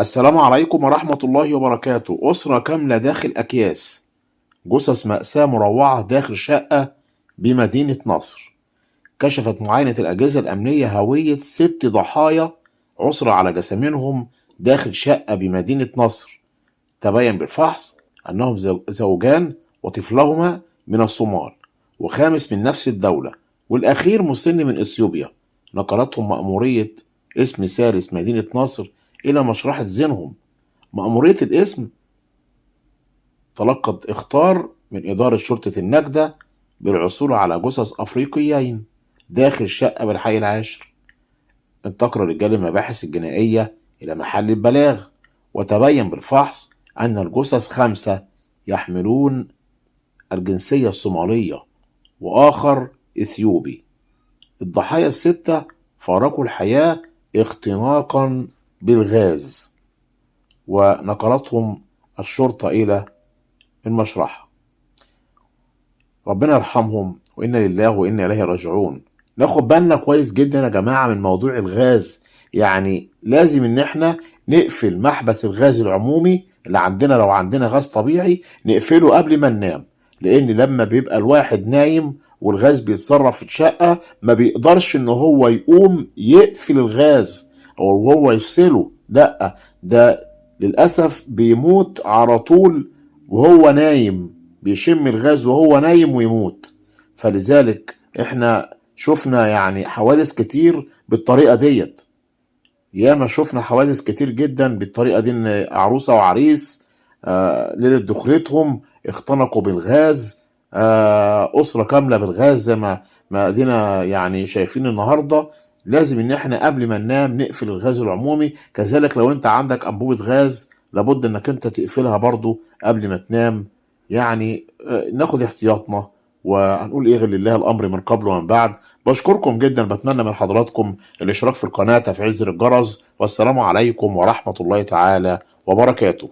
السلام عليكم ورحمة الله وبركاته. أسرة كاملة داخل أكياس، جثث مأساة مروعة داخل شقة بمدينة نصر. كشفت معاينة الأجهزة الأمنية هوية 6 ضحايا عثر على جثامينهم داخل شقة بمدينة نصر. تبين بالفحص أنهم زوجان وطفلهما من الصومال، وخامس من نفس الدولة، والأخير مسن من إثيوبيا. نقلتهم مأمورية اسم ثالث مدينة نصر إلى مشرحة زينهم. مأمورية الاسم تلقت اخطار من إدارة شرطة النجدة بالعثور على جثث أفريقيين داخل شقة بالحي العاشر. انتقل رجال المباحث الجنائية إلى محل البلاغ، وتبين بالفحص أن الجثث 5 يحملون الجنسية الصومالية وآخر إثيوبي. الضحايا ال6 فارقوا الحياة اختناقا بالغاز، ونقلتهم الشرطة إلى المشرحة. ربنا يرحمهم، وإنا لله وإنا إليه راجعون. ناخد بالنا كويس جدا يا جماعة من موضوع الغاز. يعني لازم إن احنا نقفل محبس الغاز العمومي اللي عندنا، لو عندنا غاز طبيعي نقفله قبل ما ننام، لأن لما بيبقى الواحد نايم والغاز بيتصرف في الشقة ما بيقدرش إن هو يقوم يقفل الغاز أو هو يفصله، لأ، ده للأسف بيموت على طول وهو نايم، بيشم الغاز وهو نايم ويموت. فلذلك احنا شفنا يعني حوادث كتير بالطريقة ديت. ياما شفنا حوادث كتير جدا بالطريقة دي، ان عروسة وعريس ليلة دخلتهم اختنقوا بالغاز، أسرة كاملة بالغاز زي ما ادينا يعني شايفين النهاردة. لازم ان احنا قبل ما ننام نقفل الغاز العمومي. كذلك لو انت عندك انبوبة غاز لابد انك انت تقفلها برضو قبل ما تنام. يعني ناخد احتياطنا، وهنقول ايه غير لله الامر من قبل ومن بعد. بشكركم جدا، بتمنى من حضراتكم الاشتراك في القناة، تفعيل زر الجرس، والسلام عليكم ورحمة الله تعالى وبركاته.